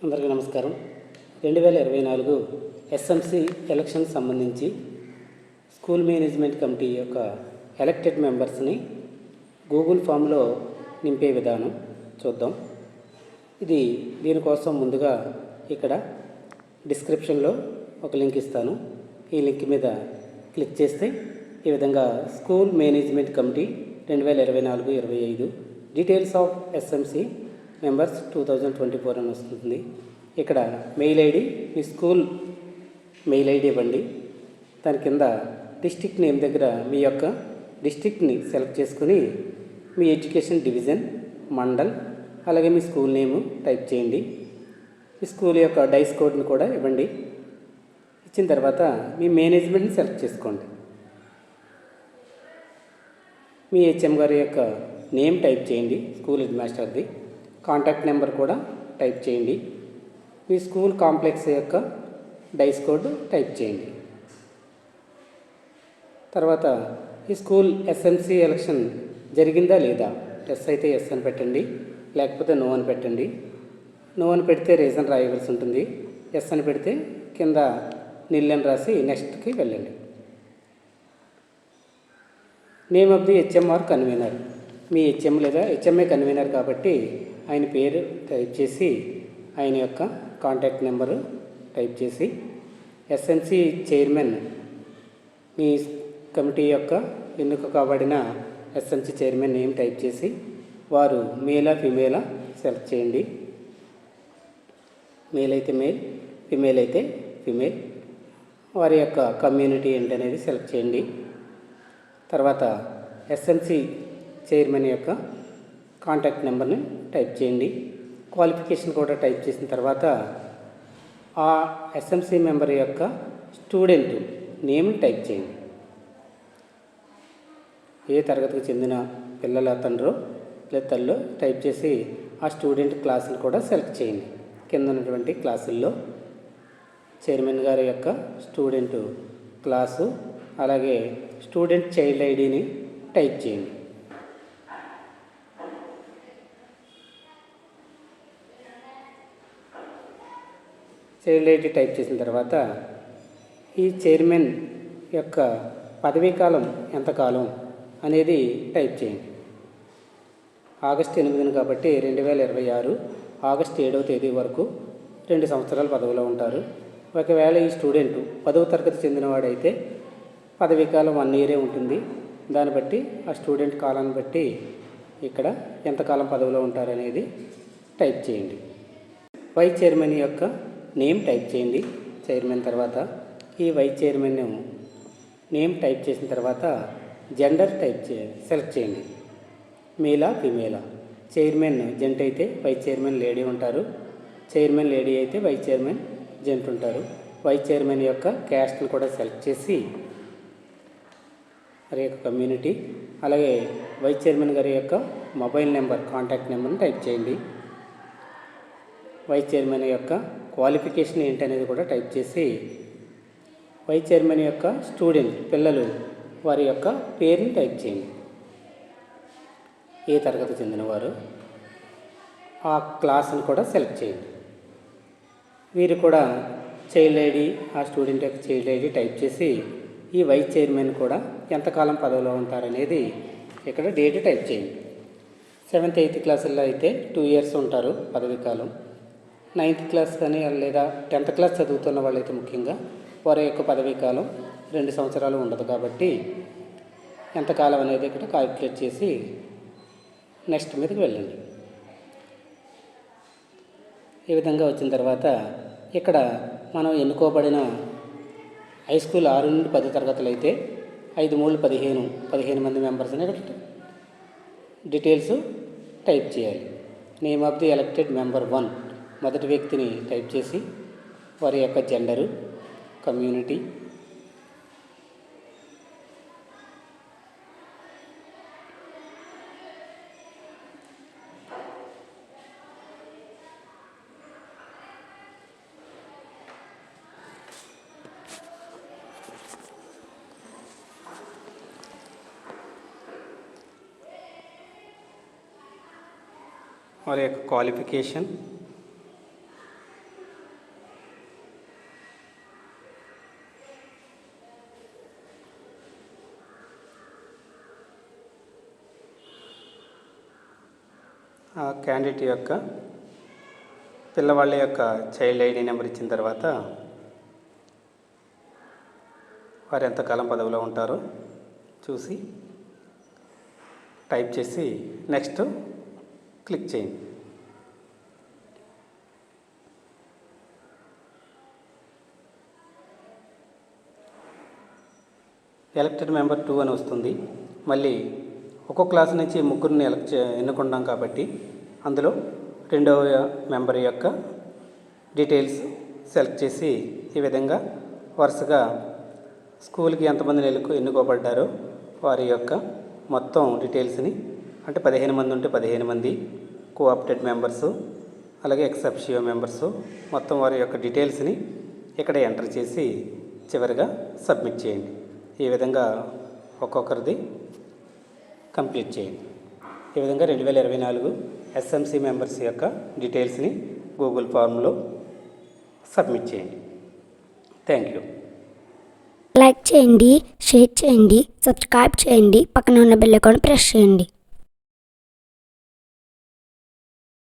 అందరికీ నమస్కారం. 2024 SMC election సంబంధించి స్కూల్ మేనేజ్మెంట్ కమిటీ యొక్క ఎలక్టెడ్ మెంబర్స్ని గూగుల్ ఫామ్లో నింపే విధానం చూద్దాం. దీనికోసం ముందుగా ఇక్కడ డిస్క్రిప్షన్లో ఒక లింక్ ఇస్తాను. ఈ లింక్ మీద క్లిక్ చేస్తే ఈ విధంగా school management committee 2024-25 details of SMC members 2024 అని వస్తుంది. ఇక్కడ మెయిల్ ఐడి, మీ స్కూల్ మెయిల్ ఐడి ఇవ్వండి. దాని కింద డిస్ట్రిక్ట్ నేమ్ దగ్గర మీ యొక్క డిస్ట్రిక్ట్ని సెలెక్ట్ చేసుకుని మీ ఎడ్యుకేషన్ డివిజన్, మండల్, అలాగే మీ స్కూల్ నేము టైప్ చేయండి. మీ స్కూల్ యొక్క డైస్ కోడ్ని కూడా ఇవ్వండి. ఇచ్చిన తర్వాత మీ మేనేజ్మెంట్ని సెలెక్ట్ చేసుకోండి. మీ హెచ్ఎం గారి యొక్క నేమ్ టైప్ చేయండి, స్కూల్ హెడ్ మాస్టర్ది. కాంటాక్ట్ నెంబర్ కూడా టైప్ చేయండి. మీ స్కూల్ కాంప్లెక్స్ యొక్క డైస్ కోడ్ టైప్ చేయండి. తర్వాత ఈ స్కూల్ ఎస్ఎంసి ఎలక్షన్ జరిగిందా లేదా, ఎస్ అయితే ఎస్ అని పెట్టండి, లేకపోతే నో అని పెట్టండి. నో అని పెడితే రీజన్ రాయవలసి ఉంటుంది. ఎస్ అని పెడితే కింద నిల్ అని రాసి నెక్స్ట్కి వెళ్ళండి. Name of the HMR convener, me HM లేదా హెచ్ఎంఏ కన్వీనర్ కాబట్టి ఆయన పేరు టైప్ చేసి ఆయన యొక్క కాంటాక్ట్ నెంబరు టైప్ చేసి ఎస్ఎంసి చైర్మన్, మీ కమిటీ యొక్క ఎన్నిక కాబడిన ఎస్ఎంసి చైర్మన్ నేమ్ టైప్ చేసి వారు మేలా ఫిమేలా సెలెక్ట్ చేయండి. మేల్ అయితే మేల్, ఫిమేల్ అయితే ఫిమేల్. వారి యొక్క కమ్యూనిటీ ఏంటనేది సెలెక్ట్ చేయండి. తర్వాత ఎస్ఎంసి చైర్మన్ యొక్క కాంటాక్ట్ నెంబర్ని టైప్ చేయండి. క్వాలిఫికేషన్ కూడా టైప్ చేసిన తర్వాత ఆ ఎస్ఎంసి మెంబర్ యొక్క స్టూడెంట్ నేమ్ని టైప్ చేయండి. ఏ తరగతికి చెందిన పిల్లల తండ్రో లేదా తల్లో టైప్ చేసి ఆ స్టూడెంట్ క్లాసులు కూడా సెలెక్ట్ చేయండి. కింద ఉన్నటువంటి క్లాసుల్లో చైర్మన్ గారి యొక్క స్టూడెంట్ క్లాసు, అలాగే స్టూడెంట్ చైల్డ్ ఐడిని టైప్ చేయండి. చైల్డ్ ఐడి టైప్ చేసిన తర్వాత ఈ చైర్మన్ యొక్క పదవీ కాలం ఎంతకాలం అనేది టైప్ చేయండి. ఆగస్టు 8 కాబట్టి 2026 ఆగస్టు 7వ తేదీ వరకు 2 సంవత్సరాలు పదవిలో ఉంటారు. ఒకవేళ ఈ స్టూడెంట్ 10వ తరగతి చెందినవాడైతే పదవీ కాలం 1 ఇయరే ఉంటుంది. దాన్ని బట్టి ఆ స్టూడెంట్ కాలాన్ని బట్టి ఇక్కడ ఎంతకాలం పదవిలో ఉంటారనేది టైప్ చేయండి. వైస్ చైర్మన్ యొక్క నేమ్ టైప్ చేయండి. చైర్మన్ తర్వాత ఈ వైస్ చైర్మన్ నేమ్ టైప్ చేసిన తర్వాత జెండర్ సెలెక్ట్ చేయండి. మేలా ఫిమేలా. చైర్మన్ జెంట్ అయితే వైస్ చైర్మన్ లేడీ ఉంటారు. చైర్మన్ లేడీ అయితే వైస్ చైర్మన్ జెంట్ ఉంటారు. వైస్ చైర్మన్ యొక్క క్యాస్ట్ని కూడా సెలెక్ట్ చేసి వారి యొక్క కమ్యూనిటీ, అలాగే వైస్ చైర్మన్ గారి యొక్క మొబైల్ నెంబర్, కాంటాక్ట్ నెంబర్ని టైప్ చేయండి. వైస్ చైర్మన్ యొక్క క్వాలిఫికేషన్ ఏంటనేది కూడా టైప్ చేసి వైస్ చైర్మన్ యొక్క స్టూడెంట్ పిల్లలు వారి యొక్క పేరుని టైప్ చేయండి. ఏ తరగతి చెందినవారు ఆ క్లాస్ని కూడా సెలెక్ట్ చేయండి. వీరు కూడా చైల్డ్ ఐడి, ఆ స్టూడెంట్ యొక్క చైల్డ్ ఐడి టైప్ చేసి ఈ వైస్ చైర్మన్ కూడా ఎంతకాలం పదవిలో ఉంటారనేది ఇక్కడ డేట్ టైప్ చేయండి. 7th 8th క్లాసుల్లో అయితే 2 years ఉంటారు పదవీ కాలం. 9th క్లాస్ కానీ లేదా 10th క్లాస్ చదువుతున్న వాళ్ళైతే ముఖ్యంగా వారి యొక్క పదవీ కాలం 2 సంవత్సరాలు ఉండదు కాబట్టి ఎంతకాలం అనేది ఇక్కడ క్యాల్కులేట్ చేసి నెక్స్ట్ మీదకి వెళ్ళండి. ఈ విధంగా వచ్చిన తర్వాత ఇక్కడ మనం ఎన్నుకోబడిన హై స్కూల్ 6 నుండి 10 తరగతులు అయితే 5 3 15 మంది మెంబర్స్ని ఇక్కడ డీటెయిల్స్ టైప్ చేయాలి. Name of the elected member 1 మొదటి వ్యక్తిని టైప్ చేసి వారి యొక్క జెండరు, కమ్యూనిటీ, వారి యొక్క క్వాలిఫికేషన్, ఆ క్యాండిడేట్ యొక్క పిల్లవాళ్ళ యొక్క చైల్డ్ ఐడి నెంబర్ ఇచ్చిన తర్వాత వారు ఎంతకాలం పదవిలో ఉంటారో చూసి టైప్ చేసి నెక్స్ట్ క్లిక్ చేయండి. ఎలక్టెడ్ మెంబర్ 2 అని వస్తుంది. మళ్ళీ ఒక్కో క్లాస్ నుంచి ముగ్గురిని ఎన్నుకుంటాం కాబట్టి అందులో రెండవ మెంబర్ యొక్క డీటెయిల్స్ సెలెక్ట్ చేసి ఈ విధంగా వరుసగా స్కూల్కి ఎంతమంది ఎన్నుకోబడ్డారో వారి యొక్క మొత్తం డీటెయిల్స్ని, అంటే 15 మంది ఉంటే 15 మంది కోఆప్టెడ్ మెంబర్సు, అలాగే ఎక్సెప్షియో మెంబర్సు, మొత్తం వారి యొక్క డీటెయిల్స్ని ఇక్కడ ఎంటర్ చేసి చివరిగా సబ్మిట్ చేయండి. ఈ విధంగా ఒక్కొక్కరిది కంప్లీట్ చేయండి. ఈ విధంగా 2024 ఎస్ఎంసి మెంబర్స్ యొక్క డీటెయిల్స్ని గూగుల్ ఫామ్లో సబ్మిట్ చేయండి. Thank you. లైక్ చేయండి, షేర్ చేయండి, సబ్స్క్రైబ్ చేయండి, పక్కన ఉన్న బెల్ ఐకాన్ ప్రెస్ చేయండి.